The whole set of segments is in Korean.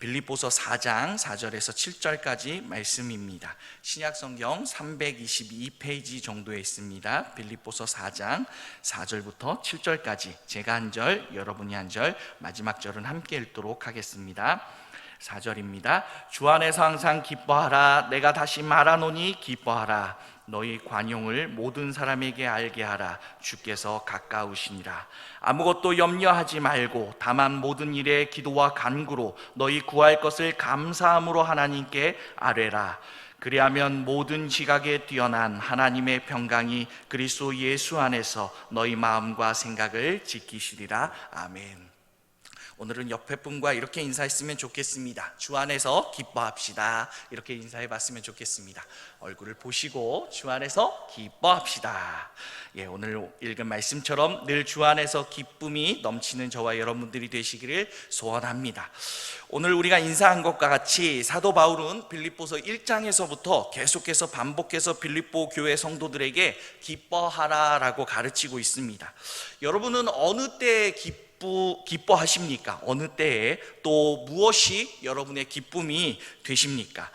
빌립보서 4장 4절에서 7절까지 말씀입니다. 신약성경 322페이지 정도에 있습니다. 빌립보서 4장 4절부터 7절까지 제가 한 절, 여러분이 한 절, 마지막 절은 함께 읽도록 하겠습니다. 4절입니다. 주 안에서 항상 기뻐하라. 내가 다시 말하노니 기뻐하라. 너희 관용을 모든 사람에게 알게 하라. 주께서 가까우시니라. 아무것도 염려하지 말고 다만 모든 일에 기도와 간구로 너희 구할 것을 감사함으로 하나님께 아뢰라. 그리하면 모든 지각에 뛰어난 하나님의 평강이 그리스도 예수 안에서 너희 마음과 생각을 지키시리라. 아멘. 오늘은 옆에 분과 이렇게 인사했으면 좋겠습니다. 주 안에서 기뻐합시다. 이렇게 인사해 봤으면 좋겠습니다. 얼굴을 보시고 주 안에서 기뻐합시다. 오늘 읽은 말씀처럼 늘 주 안에서 기쁨이 넘치는 저와 여러분들이 되시기를 소원합니다. 오늘 우리가 인사한 것과 같이 사도 바울은 빌립보서 1장에서부터 계속해서 반복해서 빌립보 교회 성도들에게 기뻐하라라고 가르치고 있습니다. 여러분은 어느 때에 기뻐하십니까? 어느 때에 또 무엇이 여러분의 기쁨이 되십니까?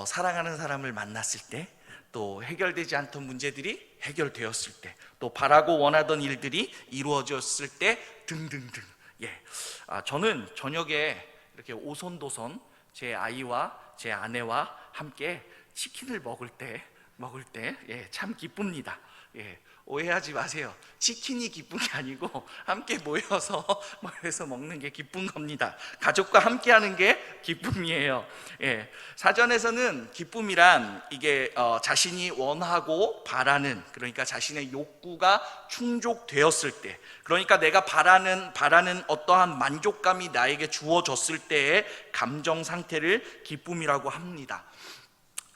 사랑하는 사람을 만났을 때, 또 해결되지 않던 문제들이 해결되었을 때, 또 바라고 원하던 일들이 이루어졌을 때 등등등. 저는 저녁에 이렇게 오손도손 제 아이와 제 아내와 함께 치킨을 먹을 때 참 기쁩니다. 오해하지 마세요. 치킨이 기쁜 게 아니고 함께 모여서 먹는 게 기쁜 겁니다. 가족과 함께 하는 게 기쁨이에요. 사전에서는 기쁨이란 이게 자신이 원하고 바라는, 그러니까 자신의 욕구가 충족되었을 때, 그러니까 내가 바라는 어떠한 만족감이 나에게 주어졌을 때의 감정 상태를 기쁨이라고 합니다.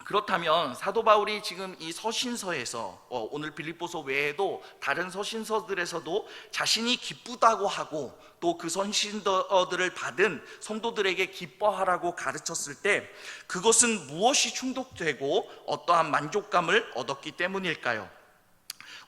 그렇다면 사도 바울이 지금 이 서신서에서 오늘 빌립보서 외에도 다른 서신서들에서도 자신이 기쁘다고 하고 또 그 서신들을 받은 성도들에게 기뻐하라고 가르쳤을 때 그것은 무엇이 충족되고 어떠한 만족감을 얻었기 때문일까요?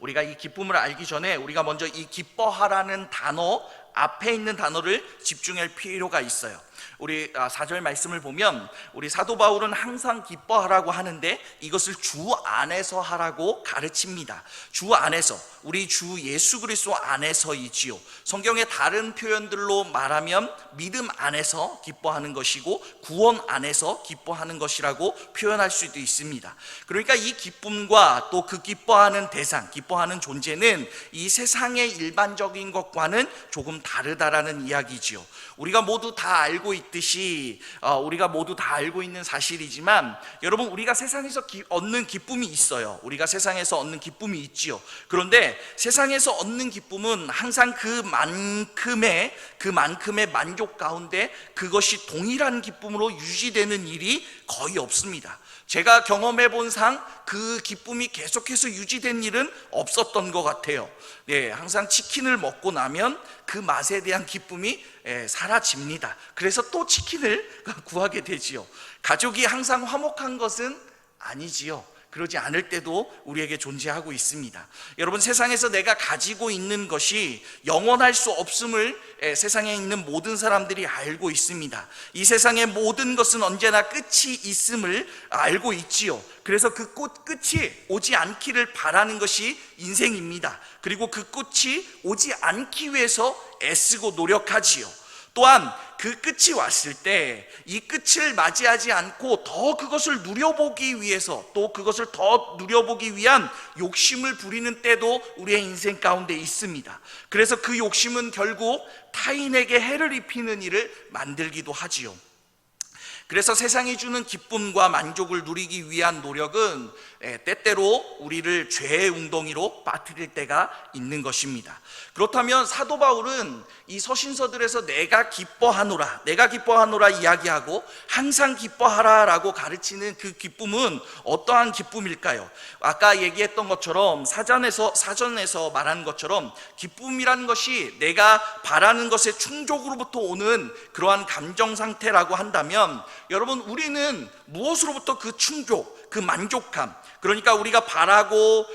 우리가 이 기쁨을 알기 전에 우리가 먼저 이 기뻐하라는 단어 앞에 있는 단어를 집중할 필요가 있어요. 우리 4절 말씀을 보면 우리 사도 바울은 항상 기뻐하라고 하는데 이것을 주 안에서 하라고 가르칩니다. 주 안에서, 우리 주 예수 그리스도 안에서이지요. 성경의 다른 표현들로 말하면 믿음 안에서 기뻐하는 것이고 구원 안에서 기뻐하는 것이라고 표현할 수도 있습니다. 그러니까 이 기쁨과 또 그 기뻐하는 대상, 기뻐하는 존재는 이 세상의 일반적인 것과는 조금 다르다라는 이야기지요. 우리가 모두 다 알고 있듯이 우리가 모두 다 알고 있는 사실이지만 여러분, 우리가 세상에서 얻는 기쁨이 있어요. 우리가 세상에서 얻는 기쁨이 있지요. 그런데 세상에서 얻는 기쁨은 항상 그만큼의 만족 가운데 그것이 동일한 기쁨으로 유지되는 일이 거의 없습니다. 제가 경험해 본 상 그 기쁨이 계속해서 유지된 일은 없었던 것 같아요. 항상 치킨을 먹고 나면 그 맛에 대한 기쁨이 사라집니다. 그래서 또 치킨을 구하게 되지요. 가족이 항상 화목한 것은 아니지요. 그러지 않을 때도 우리에게 존재하고 있습니다. 여러분, 세상에서 내가 가지고 있는 것이 영원할 수 없음을 세상에 있는 모든 사람들이 알고 있습니다. 이 세상의 모든 것은 언제나 끝이 있음을 알고 있지요. 그래서 그 끝이 오지 않기를 바라는 것이 인생입니다. 그리고 그 끝이 오지 않기 위해서 애쓰고 노력하지요. 또한 그 끝이 왔을 때 이 끝을 맞이하지 않고 더 그것을 누려보기 위해서, 또 그것을 더 누려보기 위한 욕심을 부리는 때도 우리의 인생 가운데 있습니다. 그래서 그 욕심은 결국 타인에게 해를 입히는 일을 만들기도 하지요. 그래서 세상이 주는 기쁨과 만족을 누리기 위한 노력은 때때로 우리를 죄의 웅덩이로 빠뜨릴 때가 있는 것입니다. 그렇다면 사도 바울은 이 서신서들에서 내가 기뻐하노라 이야기하고 항상 기뻐하라라고 가르치는 그 기쁨은 어떠한 기쁨일까요? 아까 얘기했던 것처럼 사전에서 말한 것처럼 기쁨이라는 것이 내가 바라는 것의 충족으로부터 오는 그러한 감정 상태라고 한다면 여러분, 우리는 무엇으로부터 그 충족, 그 만족함, 그러니까 우리가 바라고,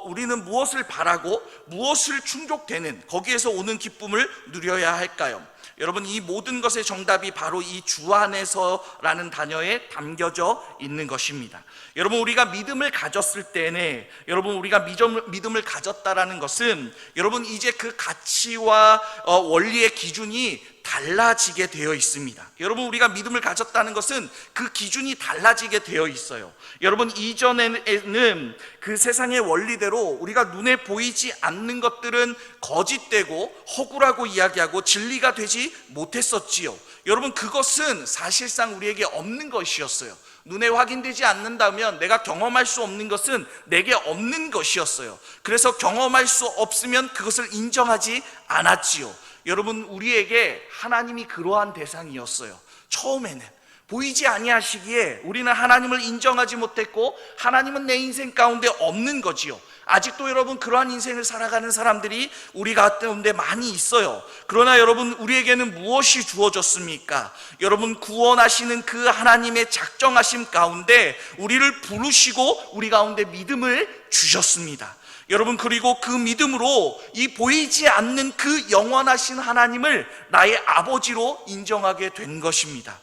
우리는 무엇을 바라고 무엇을 충족되는 거기에서 오는 기쁨을 누려야 할까요? 여러분, 이 모든 것의 정답이 바로 이 주 안에서라는 단어에 담겨져 있는 것입니다. 여러분, 우리가 믿음을 가졌을 때는, 여러분, 우리가 믿음을 가졌다라는 것은, 여러분, 이제 그 가치와 원리의 기준이 달라지게 되어 있습니다. 여러분, 우리가 믿음을 가졌다는 것은 그 기준이 달라지게 되어 있어요. 여러분, 이전에는 그 세상의 원리대로 우리가 눈에 보이지 않는 것들은 거짓되고 허구라고 이야기하고 진리가 되지 못했었지요. 여러분, 그것은 사실상 우리에게 없는 것이었어요. 눈에 확인되지 않는다면 내가 경험할 수 없는 것은 내게 없는 것이었어요. 그래서 경험할 수 없으면 그것을 인정하지 않았지요. 여러분, 우리에게 하나님이 그러한 대상이었어요. 처음에는 보이지 아니하시기에 우리는 하나님을 인정하지 못했고, 하나님은 내 인생 가운데 없는 거지요. 아직도 여러분, 그러한 인생을 살아가는 사람들이 우리 가운데 많이 있어요. 그러나 여러분, 우리에게는 무엇이 주어졌습니까? 여러분, 구원하시는 그 하나님의 작정하심 가운데 우리를 부르시고 우리 가운데 믿음을 주셨습니다. 여러분, 그리고 그 믿음으로 이 보이지 않는 그 영원하신 하나님을 나의 아버지로 인정하게 된 것입니다.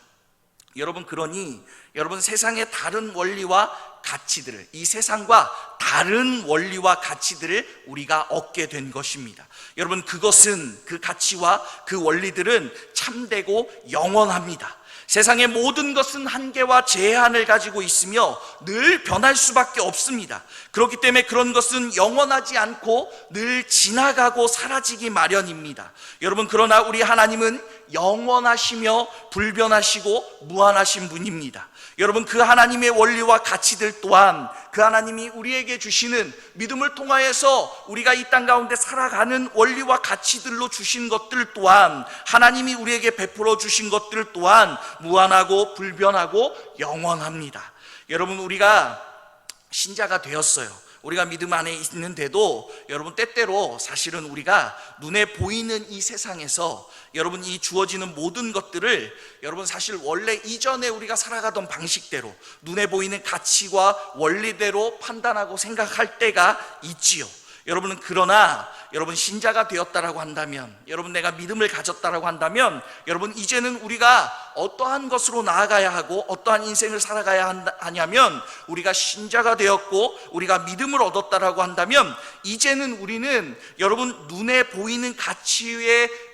여러분, 그러니 여러분, 세상의 다른 원리와 가치들을, 이 세상과 다른 원리와 가치들을 우리가 얻게 된 것입니다. 여러분, 그것은, 그 가치와 그 원리들은 참되고 영원합니다. 세상의 모든 것은 한계와 제한을 가지고 있으며 늘 변할 수밖에 없습니다. 그렇기 때문에 그런 것은 영원하지 않고 늘 지나가고 사라지기 마련입니다. 여러분, 그러나 우리 하나님은 영원하시며 불변하시고 무한하신 분입니다. 여러분, 그 하나님의 원리와 가치들 또한, 그 하나님이 우리에게 주시는 믿음을 통하여서 우리가 이 땅 가운데 살아가는 원리와 가치들로 주신 것들 또한, 하나님이 우리에게 베풀어 주신 것들 또한 무한하고 불변하고 영원합니다. 여러분, 우리가 신자가 되었어요. 우리가 믿음 안에 있는데도 여러분, 때때로 사실은 우리가 눈에 보이는 이 세상에서 여러분, 이 주어지는 모든 것들을 여러분, 사실 원래 이전에 우리가 살아가던 방식대로, 눈에 보이는 가치와 원리대로 판단하고 생각할 때가 있지요. 여러분은, 그러나 여러분, 신자가 되었다라고 한다면, 여러분, 내가 믿음을 가졌다라고 한다면, 여러분, 이제는 우리가 어떠한 것으로 나아가야 하고 어떠한 인생을 살아가야 하냐면, 우리가 신자가 되었고 우리가 믿음을 얻었다라고 한다면, 이제는 우리는 여러분, 눈에 보이는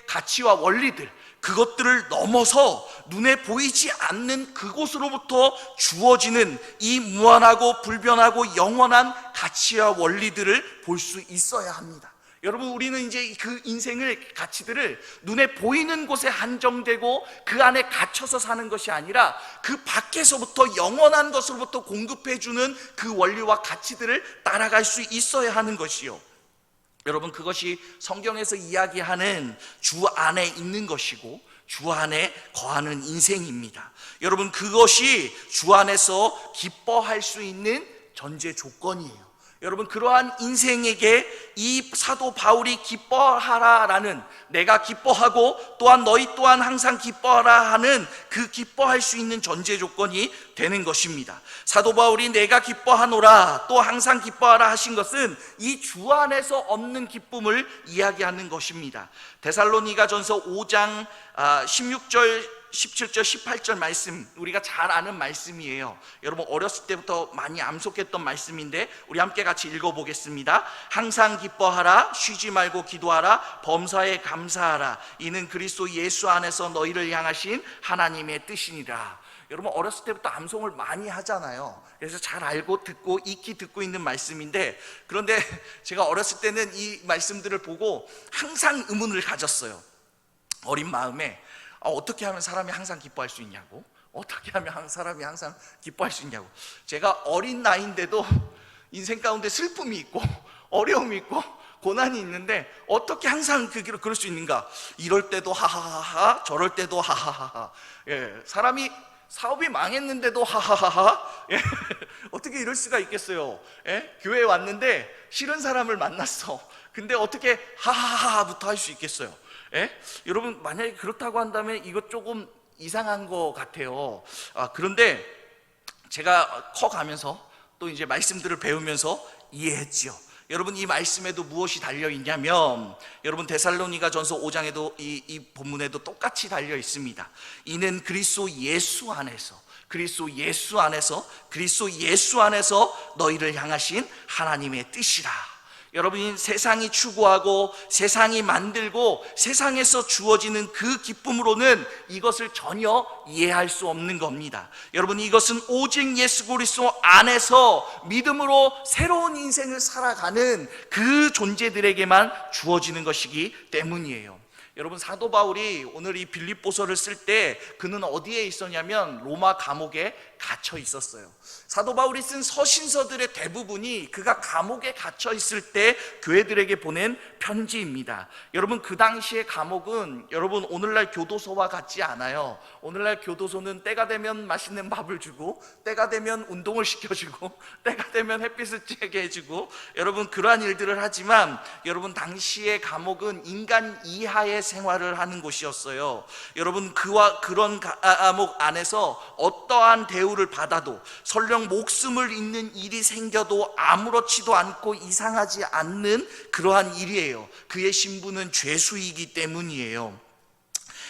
가치와 원리들, 그것들을 넘어서 눈에 보이지 않는 그곳으로부터 주어지는 이 무한하고 불변하고 영원한 가치와 원리들을 볼 수 있어야 합니다. 여러분, 우리는 이제 그 인생을, 가치들을 눈에 보이는 곳에 한정되고 그 안에 갇혀서 사는 것이 아니라 그 밖에서부터, 영원한 것으로부터 공급해주는 그 원리와 가치들을 따라갈 수 있어야 하는 것이요. 여러분, 그것이 성경에서 이야기하는 주 안에 있는 것이고 주 안에 거하는 인생입니다. 여러분, 그것이 주 안에서 기뻐할 수 있는 전제 조건이에요. 여러분, 그러한 인생에게 이 사도 바울이 기뻐하라라는, 내가 기뻐하고 또한 너희 또한 항상 기뻐하라 하는 그 기뻐할 수 있는 전제 조건이 되는 것입니다. 사도 바울이 내가 기뻐하노라, 또 항상 기뻐하라 하신 것은 이 주 안에서 얻는 기쁨을 이야기하는 것입니다. 데살로니가전서 5장 16절 17절 18절 말씀, 우리가 잘 아는 말씀이에요. 여러분, 어렸을 때부터 많이 암송했던 말씀인데 우리 함께 같이 읽어보겠습니다. 항상 기뻐하라, 쉬지 말고 기도하라, 범사에 감사하라, 이는 그리스도 예수 안에서 너희를 향하신 하나님의 뜻이니라. 여러분, 어렸을 때부터 암송을 많이 하잖아요. 그래서 잘 알고 듣고 익히 듣고 있는 말씀인데, 그런데 제가 어렸을 때는 이 말씀들을 보고 항상 의문을 가졌어요. 어린 마음에 어떻게 하면 사람이 항상 기뻐할 수 있냐고, 어떻게 하면 사람이 항상 기뻐할 수 있냐고. 제가 어린 나이인데도 인생 가운데 슬픔이 있고 어려움이 있고 고난이 있는데 어떻게 항상 그럴 수 있는가. 이럴 때도 하하하하, 저럴 때도 하하하하. 사람이 사업이 망했는데도 하하하하. 어떻게 이럴 수가 있겠어요. 교회에 왔는데 싫은 사람을 만났어. 근데 어떻게 하하하부터 할 수 있겠어요. 여러분, 만약에 그렇다고 한다면 이것 조금 이상한 것 같아요. 그런데 제가 커가면서 또 이제 말씀들을 배우면서 이해했지요. 여러분, 이 말씀에도 무엇이 달려 있냐면, 여러분 데살로니가전서 5장에도 이 본문에도 똑같이 달려 있습니다. 이는 그리스도 예수 안에서 너희를 향하신 하나님의 뜻이라. 여러분이 세상이 추구하고 세상이 만들고 세상에서 주어지는 그 기쁨으로는 이것을 전혀 이해할 수 없는 겁니다. 여러분, 이것은 오직 예수 그리스도 안에서 믿음으로 새로운 인생을 살아가는 그 존재들에게만 주어지는 것이기 때문이에요. 여러분, 사도 바울이 오늘 이 빌립보서를 쓸 때 그는 어디에 있었냐면 로마 감옥에 갇혀 있었어요. 사도 바울이 쓴 서신서들의 대부분이 그가 감옥에 갇혀 있을 때 교회들에게 보낸 편지입니다. 여러분, 그 당시의 감옥은 여러분 오늘날 교도소와 같지 않아요. 오늘날 교도소는 때가 되면 맛있는 밥을 주고, 때가 되면 운동을 시켜주고, 때가 되면 햇빛을 쬐게 해주고, 여러분 그러한 일들을 하지만, 여러분 당시의 감옥은 인간 이하의 생활을 하는 곳이었어요. 여러분 그런 감옥 안에서 어떠한 대우를 받아도, 설령 목숨을 잃는 일이 생겨도 아무렇지도 않고 이상하지 않는 그러한 일이에요. 그의 신분은 죄수이기 때문이에요.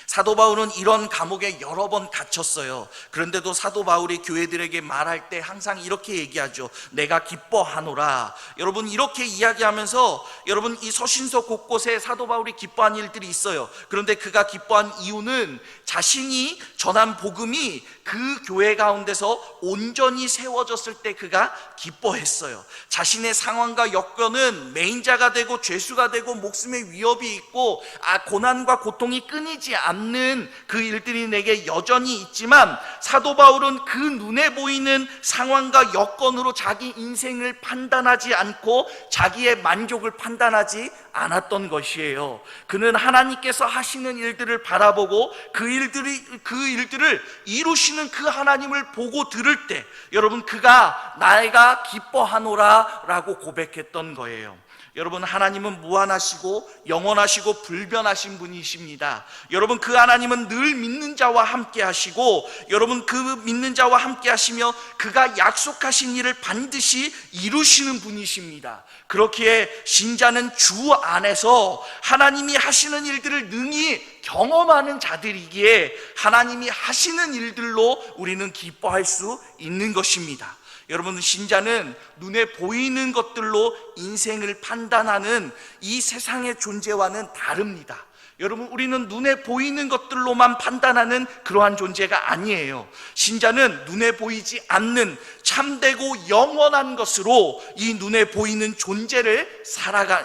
사도 바울은 이런 감옥에 여러 번 갇혔어요. 그런데도 사도 바울이 교회들에게 말할 때 항상 이렇게 얘기하죠. 내가 기뻐하노라. 여러분, 이렇게 이야기하면서 여러분 이 서신서 곳곳에 사도 바울이 기뻐한 일들이 있어요. 그런데 그가 기뻐한 이유는 자신이 전한 복음이 그 교회 가운데서 온전히 세워졌을 때 그가 기뻐했어요. 자신의 상황과 여건은 매인자가 되고 죄수가 되고 목숨의 위협이 있고 고난과 고통이 끊이지 않는 그 일들이 내게 여전히 있지만, 사도 바울은 그 눈에 보이는 상황과 여건으로 자기 인생을 판단하지 않고 자기의 만족을 판단하지 않았던 것이에요. 그는 하나님께서 하시는 일들을 바라보고 그 일들을 이루시는 그 하나님을 보고 들을 때 여러분 그가 내가 기뻐하노라 라고 고백했던 거예요. 여러분, 하나님은 무한하시고 영원하시고 불변하신 분이십니다. 여러분, 그 하나님은 늘 믿는 자와 함께 하시고, 여러분 그 믿는 자와 함께 하시며 그가 약속하신 일을 반드시 이루시는 분이십니다. 그렇기에 신자는 주 안에서 하나님이 하시는 일들을 능히 경험하는 자들이기에 하나님이 하시는 일들로 우리는 기뻐할 수 있는 것입니다. 여러분, 신자는 눈에 보이는 것들로 인생을 판단하는 이 세상의 존재와는 다릅니다. 여러분, 우리는 눈에 보이는 것들로만 판단하는 그러한 존재가 아니에요. 신자는 눈에 보이지 않는 참되고 영원한 것으로 이 눈에 보이는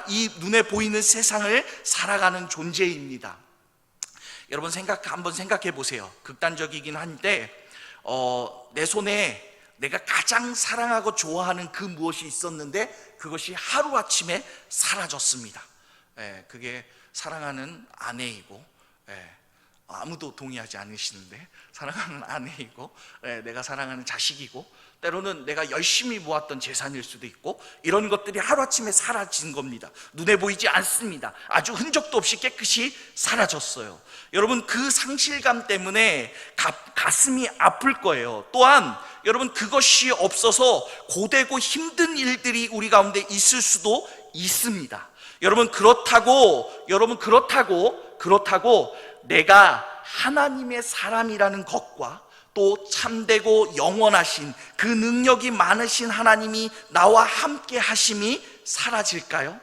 이 눈에 보이는 세상을 살아가는 존재입니다. 여러분, 한번 생각해 보세요. 극단적이긴 한데 내 손에 내가 가장 사랑하고 좋아하는 그 무엇이 있었는데 그것이 하루아침에 사라졌습니다. 그게 사랑하는 아내이고, 아무도 동의하지 않으시는데 사랑하는 아내이고, 내가 사랑하는 자식이고, 때로는 내가 열심히 모았던 재산일 수도 있고, 이런 것들이 하루아침에 사라진 겁니다. 눈에 보이지 않습니다. 아주 흔적도 없이 깨끗이 사라졌어요. 여러분, 그 상실감 때문에 가슴이 아플 거예요. 또한 여러분, 그것이 없어서 고되고 힘든 일들이 우리 가운데 있을 수도 있습니다. 여러분, 그렇다고 내가 하나님의 사람이라는 것과 또 참되고 영원하신 그 능력이 많으신 하나님이 나와 함께 하심이 사라질까요?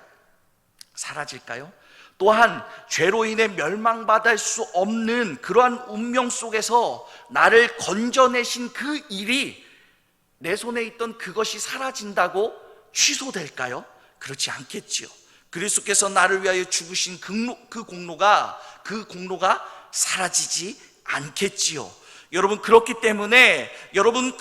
또한 죄로 인해 멸망받을 수 없는 그러한 운명 속에서 나를 건져내신 그 일이, 내 손에 있던 그것이 사라진다고 취소될까요? 그렇지 않겠지요. 그리스도께서 나를 위하여 죽으신 그 공로가 사라지지 않겠지요. 여러분, 그렇기 때문에 여러분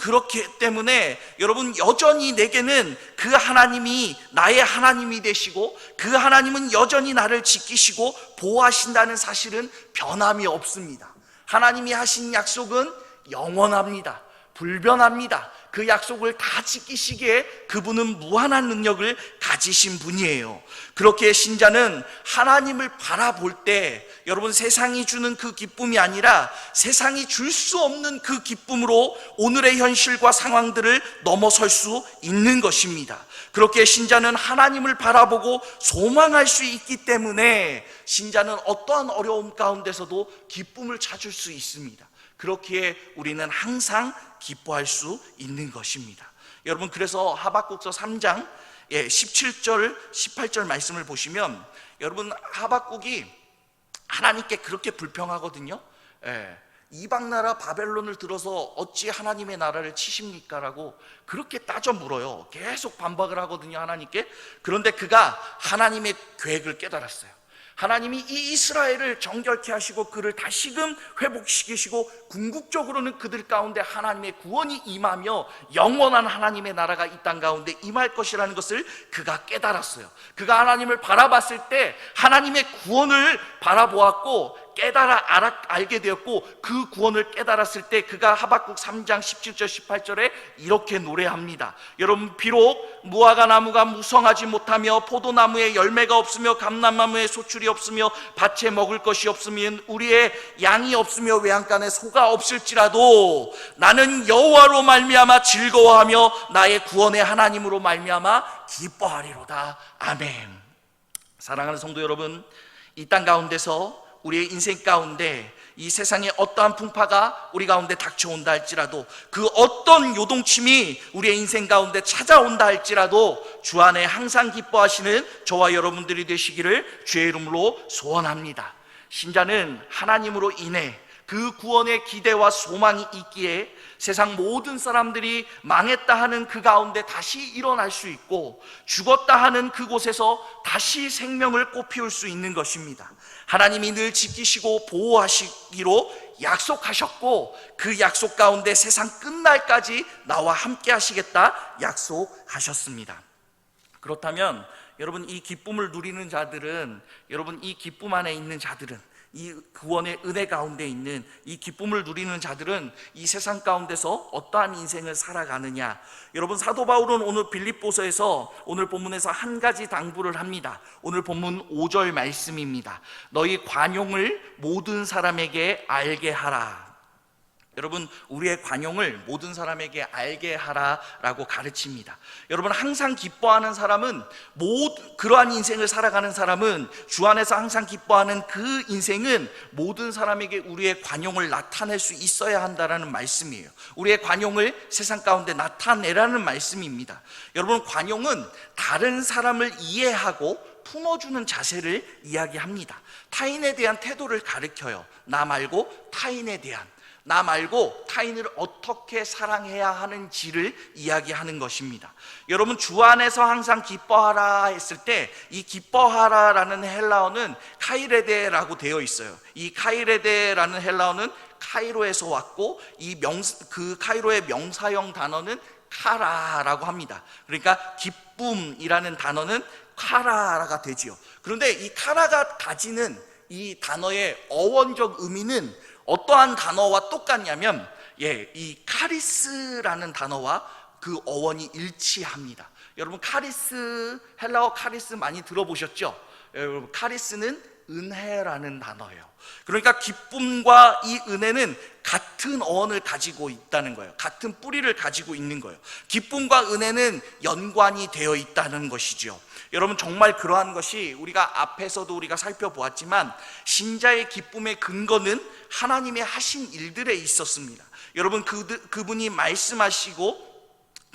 여전히 내게는 그 하나님이 나의 하나님이 되시고, 그 하나님은 여전히 나를 지키시고 보호하신다는 사실은 변함이 없습니다. 하나님이 하신 약속은 영원합니다. 불변합니다. 그 약속을 다 지키시기에 그분은 무한한 능력을 가지신 분이에요. 그렇게 신자는 하나님을 바라볼 때 여러분 세상이 주는 그 기쁨이 아니라 세상이 줄 수 없는 그 기쁨으로 오늘의 현실과 상황들을 넘어설 수 있는 것입니다. 그렇게 신자는 하나님을 바라보고 소망할 수 있기 때문에 신자는 어떠한 어려움 가운데서도 기쁨을 찾을 수 있습니다. 그렇기에 우리는 항상 기뻐할 수 있는 것입니다. 여러분, 그래서 하박국서 3장 17절 18절 말씀을 보시면 여러분, 하박국이 하나님께 그렇게 불평하거든요. 이방 나라 바벨론을 들어서 어찌 하나님의 나라를 치십니까? 라고 그렇게 따져 물어요. 계속 반박을 하거든요, 하나님께. 그런데 그가 하나님의 계획을 깨달았어요. 하나님이 이 이스라엘을 정결케 하시고 그를 다시금 회복시키시고 궁극적으로는 그들 가운데 하나님의 구원이 임하며 영원한 하나님의 나라가 이 땅 가운데 임할 것이라는 것을 그가 깨달았어요. 그가 하나님을 바라봤을 때 하나님의 구원을 바라보았고 알게 되었고, 그 구원을 깨달았을 때 그가 하박국 3장 17절 18절에 이렇게 노래합니다. 여러분, 비록 무화과 나무가 무성하지 못하며 포도나무에 열매가 없으며 감람나무에 소출이 없으며 밭에 먹을 것이 없으면 우리의 양이 없으며 외양간에 소가 없을지라도 나는 여호와로 말미암아 즐거워하며 나의 구원의 하나님으로 말미암아 기뻐하리로다. 아멘. 사랑하는 성도 여러분, 이 땅 가운데서 우리의 인생 가운데 이 세상에 어떠한 풍파가 우리 가운데 닥쳐온다 할지라도, 그 어떤 요동침이 우리의 인생 가운데 찾아온다 할지라도 주 안에 항상 기뻐하시는 저와 여러분들이 되시기를 주의 이름으로 소원합니다. 신자는 하나님으로 인해 그 구원의 기대와 소망이 있기에 세상 모든 사람들이 망했다 하는 그 가운데 다시 일어날 수 있고, 죽었다 하는 그곳에서 다시 생명을 꽃피울 수 있는 것입니다. 하나님이 늘 지키시고 보호하시기로 약속하셨고, 그 약속 가운데 세상 끝날까지 나와 함께 하시겠다 약속하셨습니다. 그렇다면 여러분, 이 기쁨을 누리는 자들은, 여러분 이 기쁨 안에 있는 자들은, 이 구원의 은혜 가운데 있는 이 기쁨을 누리는 자들은 이 세상 가운데서 어떠한 인생을 살아가느냐? 여러분, 사도 바울은 오늘 빌립보서에서 오늘 본문에서 한 가지 당부를 합니다. 오늘 본문 5절 말씀입니다. 너희 관용을 모든 사람에게 알게 하라. 여러분, 우리의 관용을 모든 사람에게 알게 하라라고 가르칩니다. 여러분, 항상 기뻐하는 사람은, 그러한 인생을 살아가는 사람은, 주 안에서 항상 기뻐하는 그 인생은 모든 사람에게 우리의 관용을 나타낼 수 있어야 한다라는 말씀이에요. 우리의 관용을 세상 가운데 나타내라는 말씀입니다. 여러분, 관용은 다른 사람을 이해하고 품어주는 자세를 이야기합니다. 타인에 대한 태도를 가르쳐요. 나 말고 타인에 대한, 나 말고 타인을 어떻게 사랑해야 하는지를 이야기하는 것입니다. 여러분, 주 안에서 항상 기뻐하라 했을 때 이 기뻐하라라는 헬라어는 카이레데라고 되어 있어요. 이 카이레데라는 헬라어는 카이로에서 왔고, 그 카이로의 명사형 단어는 카라라고 합니다. 그러니까 기쁨이라는 단어는 카라가 되지요. 그런데 이 카라가 가지는 이 단어의 어원적 의미는 어떠한 단어와 똑같냐면, 이 카리스라는 단어와 그 어원이 일치합니다. 여러분, 카리스, 헬라어 카리스 많이 들어보셨죠? 여러분, 카리스는 은혜라는 단어예요. 그러니까 기쁨과 이 은혜는 같은 어원을 가지고 있다는 거예요. 같은 뿌리를 가지고 있는 거예요. 기쁨과 은혜는 연관이 되어 있다는 것이죠. 여러분, 정말 그러한 것이 우리가 앞에서도 우리가 살펴보았지만, 신자의 기쁨의 근거는 하나님의 하신 일들에 있었습니다. 여러분, 그분이 말씀하시고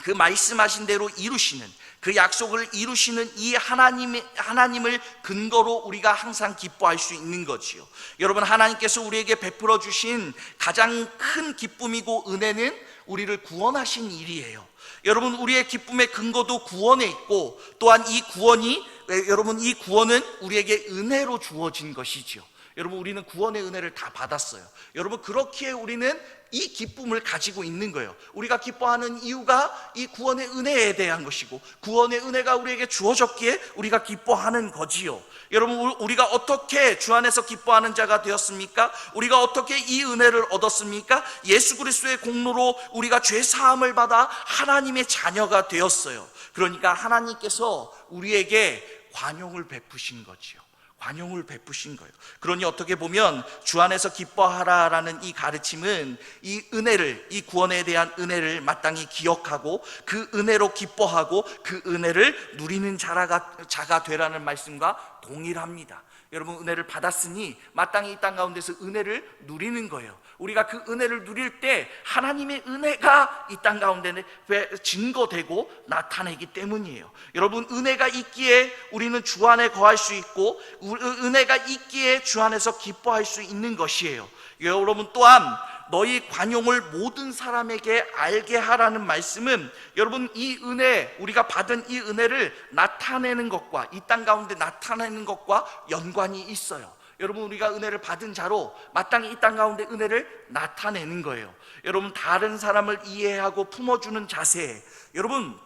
그 말씀하신 대로 이루시는, 그 약속을 이루시는 이 하나님을 근거로 우리가 항상 기뻐할 수 있는 거지요. 여러분, 하나님께서 우리에게 베풀어 주신 가장 큰 기쁨이고 은혜는 우리를 구원하신 일이에요. 여러분, 우리의 기쁨의 근거도 구원에 있고, 또한 이 구원은 우리에게 은혜로 주어진 것이지요. 여러분, 우리는 구원의 은혜를 다 받았어요. 여러분, 그렇기에 우리는 이 기쁨을 가지고 있는 거예요. 우리가 기뻐하는 이유가 이 구원의 은혜에 대한 것이고, 구원의 은혜가 우리에게 주어졌기에 우리가 기뻐하는 거지요. 여러분, 우리가 어떻게 주 안에서 기뻐하는 자가 되었습니까? 우리가 어떻게 이 은혜를 얻었습니까? 예수 그리스도의 공로로 우리가 죄 사함을 받아 하나님의 자녀가 되었어요. 그러니까 하나님께서 우리에게 관용을 베푸신 거지요. 관용을 베푸신 거예요. 그러니 어떻게 보면 주 안에서 기뻐하라라는 이 가르침은 이 은혜를, 이 구원에 대한 은혜를 마땅히 기억하고 그 은혜로 기뻐하고 그 은혜를 누리는 자가 되라는 말씀과 동일합니다. 여러분, 은혜를 받았으니 마땅히 이 땅 가운데서 은혜를 누리는 거예요. 우리가 그 은혜를 누릴 때 하나님의 은혜가 이 땅 가운데 증거되고 나타내기 때문이에요. 여러분, 은혜가 있기에 우리는 주 안에 거할 수 있고, 은혜가 있기에 주 안에서 기뻐할 수 있는 것이에요. 여러분, 또한 너희 관용을 모든 사람에게 알게 하라는 말씀은, 여러분, 이 은혜, 우리가 받은 이 은혜를 나타내는 것과, 이 땅 가운데 나타내는 것과 연관이 있어요. 여러분, 우리가 은혜를 받은 자로 마땅히 이 땅 가운데 은혜를 나타내는 거예요. 여러분, 다른 사람을 이해하고 품어주는 자세, 여러분,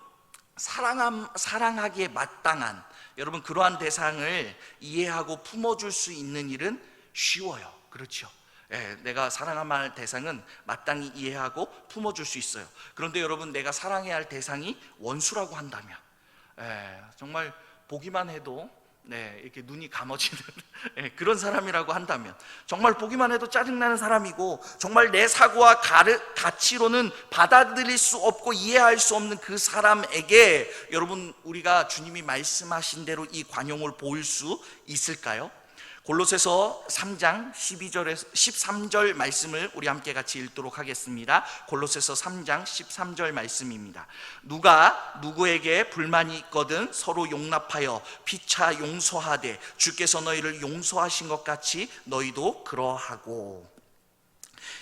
사랑하기에 마땅한, 여러분, 그러한 대상을 이해하고 품어줄 수 있는 일은 쉬워요. 그렇죠? 내가 사랑해야 할 대상은 마땅히 이해하고 품어줄 수 있어요. 그런데 여러분, 내가 사랑해야 할 대상이 원수라고 한다면, 정말 보기만 해도 이렇게 눈이 감아지는 그런 사람이라고 한다면, 정말 보기만 해도 짜증나는 사람이고, 정말 내 사고와 가치로는 받아들일 수 없고 이해할 수 없는 그 사람에게 여러분, 우리가 주님이 말씀하신 대로 이 관용을 보일 수 있을까요? 골로새서 3장 12절에서 13절 말씀을 우리 함께 같이 읽도록 하겠습니다. 골로새서 3장 13절 말씀입니다. 누가 누구에게 불만이 있거든 서로 용납하여 피차 용서하되 주께서 너희를 용서하신 것 같이 너희도 그러하고.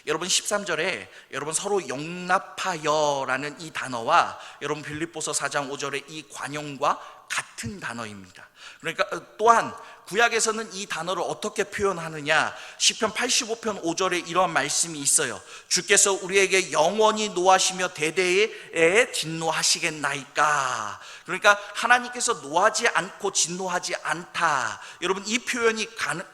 여러분, 13절에 여러분 서로 용납하여라는 이 단어와 여러분 빌립보서 4장 5절의 이 관용과 같은 단어입니다. 그러니까 또한 구약에서는 이 단어를 어떻게 표현하느냐, 시편 85편 5절에 이러한 말씀이 있어요. 주께서 우리에게 영원히 노하시며 대대에 진노하시겠나이까. 그러니까 하나님께서 노하지 않고 진노하지 않다. 여러분, 이 표현이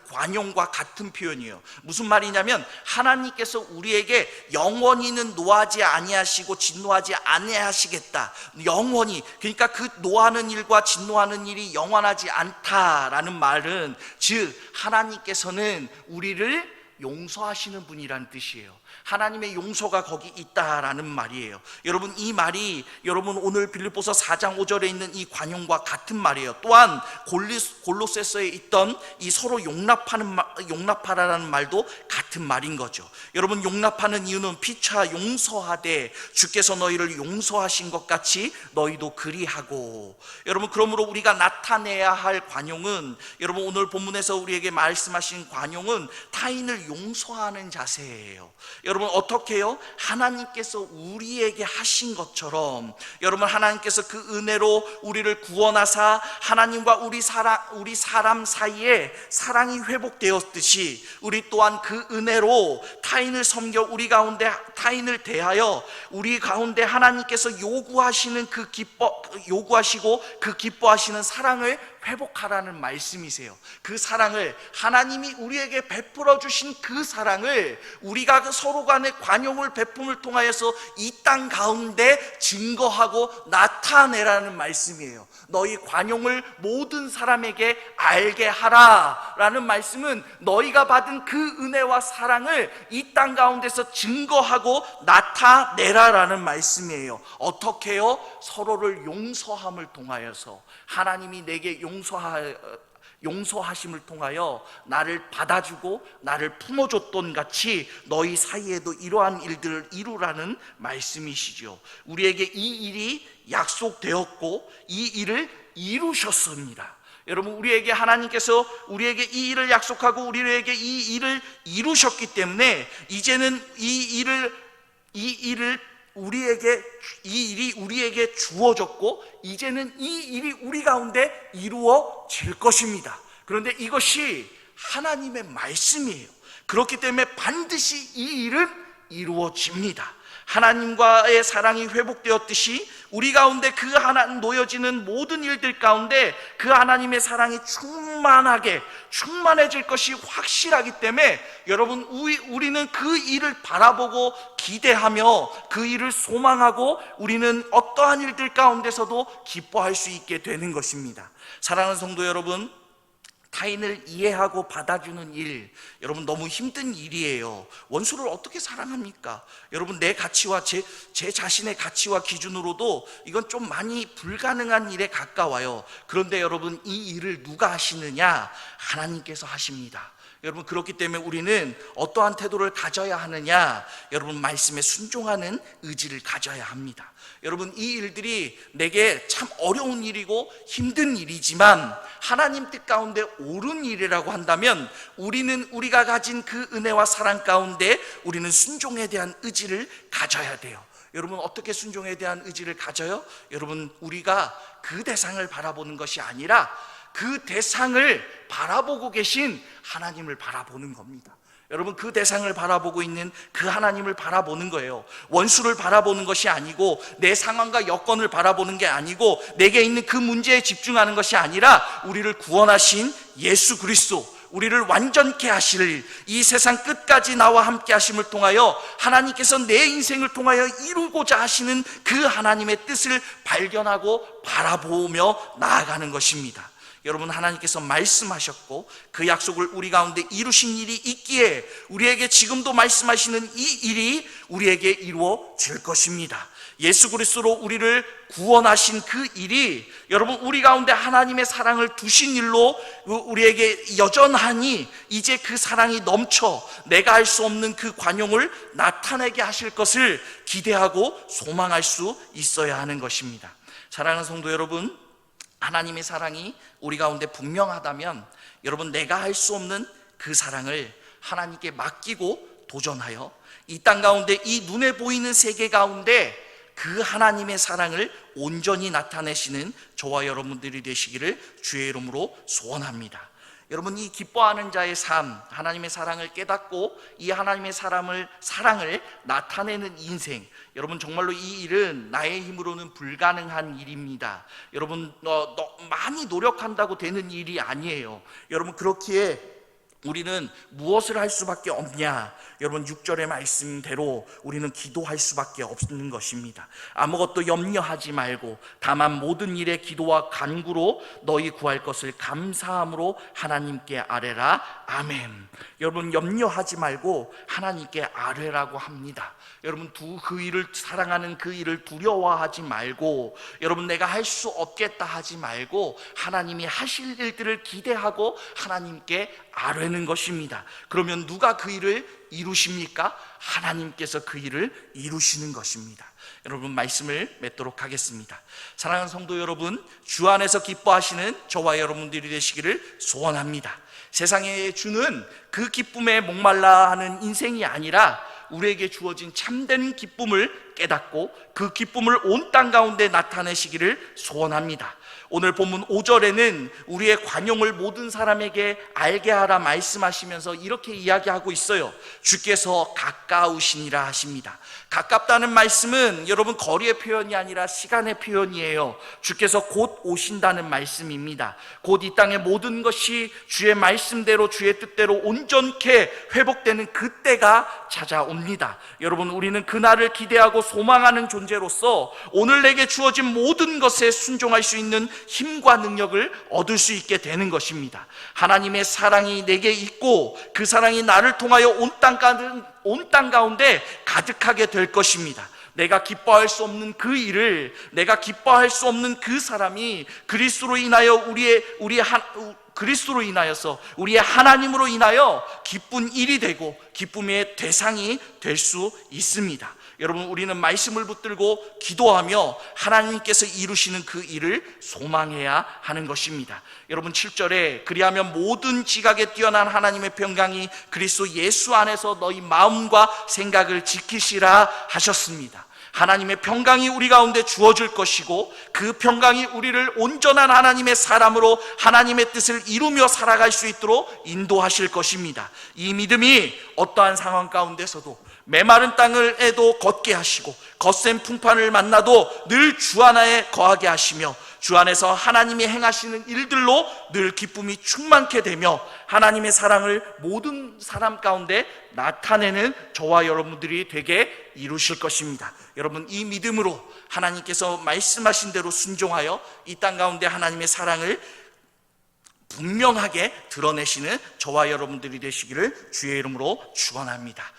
관용과 같은 표현이에요. 무슨 말이냐면 하나님께서 우리에게 영원히는 노하지 아니하시고 진노하지 아니하시겠다. 영원히, 그러니까 그 노하는 일과 진노하는 일이 영원하지 않다라는 말은, 즉 하나님께서는 우리를 용서하시는 분이라는 뜻이에요. 하나님의 용서가 거기 있다라는 말이에요. 여러분, 이 말이 여러분 오늘 빌립보서 4장 5절에 있는 이 관용과 같은 말이에요. 또한 골로새서에 있던 이 서로 용납하라는 말도 같은 말인 거죠. 여러분, 용납하는 이유는 피차 용서하되 주께서 너희를 용서하신 것 같이 너희도 그리하고. 여러분, 그러므로 우리가 나타내야 할 관용은, 여러분 오늘 본문에서 우리에게 말씀하신 관용은 타인을 용서하는 자세예요. 여러분, 어떻게 해요? 하나님께서 우리에게 하신 것처럼, 여러분, 하나님께서 그 은혜로 우리를 구원하사 하나님과 우리 사람 사이에 사랑이 회복되었듯이, 우리 또한 그 은혜로 타인을 섬겨 우리 가운데 타인을 대하여 우리 가운데 하나님께서 요구하시고 그 기뻐하시는 사랑을 회복하라는 말씀이세요. 그 사랑을, 하나님이 우리에게 베풀어 주신 그 사랑을 우리가 서로 간의 관용을 베품을 통하여서 이 땅 가운데 증거하고 나타내라는 말씀이에요. 너희 관용을 모든 사람에게 알게 하라라는 말씀은 너희가 받은 그 은혜와 사랑을 이 땅 가운데서 증거하고 나타내라라는 말씀이에요. 어떻게요? 서로를 용서함을 통하여서, 하나님이 내게 용서하심을 통하여 나를 받아주고 나를 품어줬던 같이 너희 사이에도 이러한 일들을 이루라는 말씀이시죠. 우리에게 이 일이 약속되었고 이 일을 이루셨습니다. 여러분, 우리에게 하나님께서 우리에게 이 일을 약속하고 우리에게 이 일을 이루셨기 때문에 이제는 이 일이 우리에게 주어졌고 이제는 이 일이 우리 가운데 이루어질 것입니다. 그런데 이것이 하나님의 말씀이에요. 그렇기 때문에 반드시 이 일은 이루어집니다. 하나님과의 사랑이 회복되었듯이 우리 가운데 그 하나님 놓여지는 모든 일들 가운데 그 하나님의 사랑이 충만해질 것이 확실하기 때문에 여러분, 우리는 그 일을 바라보고 기대하며 그 일을 소망하고 우리는 어떠한 일들 가운데서도 기뻐할 수 있게 되는 것입니다. 사랑하는 성도 여러분, 타인을 이해하고 받아주는 일, 여러분 너무 힘든 일이에요. 원수를 어떻게 사랑합니까? 여러분, 내 가치와 제 자신의 가치와 기준으로도 이건 좀 많이 불가능한 일에 가까워요. 그런데 여러분, 이 일을 누가 하시느냐? 하나님께서 하십니다. 여러분, 그렇기 때문에 우리는 어떠한 태도를 가져야 하느냐? 여러분, 말씀에 순종하는 의지를 가져야 합니다. 여러분, 이 일들이 내게 참 어려운 일이고 힘든 일이지만 하나님 뜻 가운데 옳은 일이라고 한다면 우리가 가진 그 은혜와 사랑 가운데 우리는 순종에 대한 의지를 가져야 돼요. 여러분, 어떻게 순종에 대한 의지를 가져요? 여러분, 우리가 그 대상을 바라보는 것이 아니라 그 대상을 바라보고 계신 하나님을 바라보는 겁니다. 여러분, 그 대상을 바라보고 있는 그 하나님을 바라보는 거예요. 원수를 바라보는 것이 아니고 내 상황과 여건을 바라보는 게 아니고 내게 있는 그 문제에 집중하는 것이 아니라 우리를 구원하신 예수 그리스도, 우리를 완전케 하실 이 세상 끝까지 나와 함께 하심을 통하여 하나님께서 내 인생을 통하여 이루고자 하시는 그 하나님의 뜻을 발견하고 바라보며 나아가는 것입니다. 여러분, 하나님께서 말씀하셨고 그 약속을 우리 가운데 이루신 일이 있기에 우리에게 지금도 말씀하시는 이 일이 우리에게 이루어질 것입니다. 예수 그리스도로 우리를 구원하신 그 일이 여러분, 우리 가운데 하나님의 사랑을 두신 일로 우리에게 여전하니 이제 그 사랑이 넘쳐 내가 할 수 없는 그 관용을 나타내게 하실 것을 기대하고 소망할 수 있어야 하는 것입니다. 사랑하는 성도 여러분, 하나님의 사랑이 우리 가운데 분명하다면 여러분, 내가 할 수 없는 그 사랑을 하나님께 맡기고 도전하여 이 땅 가운데, 이 눈에 보이는 세계 가운데 그 하나님의 사랑을 온전히 나타내시는 저와 여러분들이 되시기를 주의 이름으로 소원합니다. 여러분, 이 기뻐하는 자의 삶, 하나님의 사랑을 깨닫고 이 하나님의 사랑을 나타내는 인생, 여러분 정말로 이 일은 나의 힘으로는 불가능한 일입니다. 여러분, 많이 노력한다고 되는 일이 아니에요. 여러분, 그렇기에 우리는 무엇을 할 수밖에 없냐? 여러분, 6절의 말씀대로 우리는 기도할 수밖에 없는 것입니다. 아무것도 염려하지 말고 다만 모든 일에 기도와 간구로 너희 구할 것을 감사함으로 하나님께 아뢰라. 아멘. 여러분, 염려하지 말고 하나님께 아뢰라고 합니다. 여러분, 그 일을 사랑하는 그 일을 두려워하지 말고, 여러분 내가 할 수 없겠다 하지 말고 하나님이 하실 일들을 기대하고 하나님께 아뢰는 것입니다. 그러면 누가 그 일을 이루십니까? 하나님께서 그 일을 이루시는 것입니다. 여러분, 말씀을 맺도록 하겠습니다. 사랑하는 성도 여러분, 주 안에서 기뻐하시는 저와 여러분들이 되시기를 소원합니다. 세상에 주는 그 기쁨에 목말라 하는 인생이 아니라 우리에게 주어진 참된 기쁨을 깨닫고 그 기쁨을 온 땅 가운데 나타내시기를 소원합니다. 오늘 본문 5절에는 우리의 관용을 모든 사람에게 알게 하라 말씀하시면서 이렇게 이야기하고 있어요. 주께서 가까우시니라 하십니다. 가깝다는 말씀은 여러분 거리의 표현이 아니라 시간의 표현이에요. 주께서 곧 오신다는 말씀입니다. 곧 이 땅의 모든 것이 주의 말씀대로 주의 뜻대로 온전케 회복되는 그때가 찾아옵니다. 여러분, 우리는 그날을 기대하고 소망하는 존재로서 오늘 내게 주어진 모든 것에 순종할 수 있는 힘과 능력을 얻을 수 있게 되는 것입니다. 하나님의 사랑이 내게 있고 그 사랑이 나를 통하여 온 땅 가운데 가득하게 될 것입니다. 내가 기뻐할 수 없는 그 일을, 내가 기뻐할 수 없는 그 사람이 그리스도로 인하여 그리스도로 인하여서 우리의 하나님으로 인하여 기쁜 일이 되고 기쁨의 대상이 될 수 있습니다. 여러분, 우리는 말씀을 붙들고 기도하며 하나님께서 이루시는 그 일을 소망해야 하는 것입니다. 여러분, 7절에 그리하면 모든 지각에 뛰어난 하나님의 평강이 그리스도 예수 안에서 너희 마음과 생각을 지키시라 하셨습니다. 하나님의 평강이 우리 가운데 주어질 것이고 그 평강이 우리를 온전한 하나님의 사람으로 하나님의 뜻을 이루며 살아갈 수 있도록 인도하실 것입니다. 이 믿음이 어떠한 상황 가운데서도 메마른 땅을에도 걷게 하시고 거센 풍파를 만나도 늘 주 안에 거하게 하시며 주 안에서 하나님이 행하시는 일들로 늘 기쁨이 충만케 되며 하나님의 사랑을 모든 사람 가운데 나타내는 저와 여러분들이 되게 이루실 것입니다. 여러분, 이 믿음으로 하나님께서 말씀하신 대로 순종하여 이 땅 가운데 하나님의 사랑을 분명하게 드러내시는 저와 여러분들이 되시기를 주의 이름으로 축원합니다.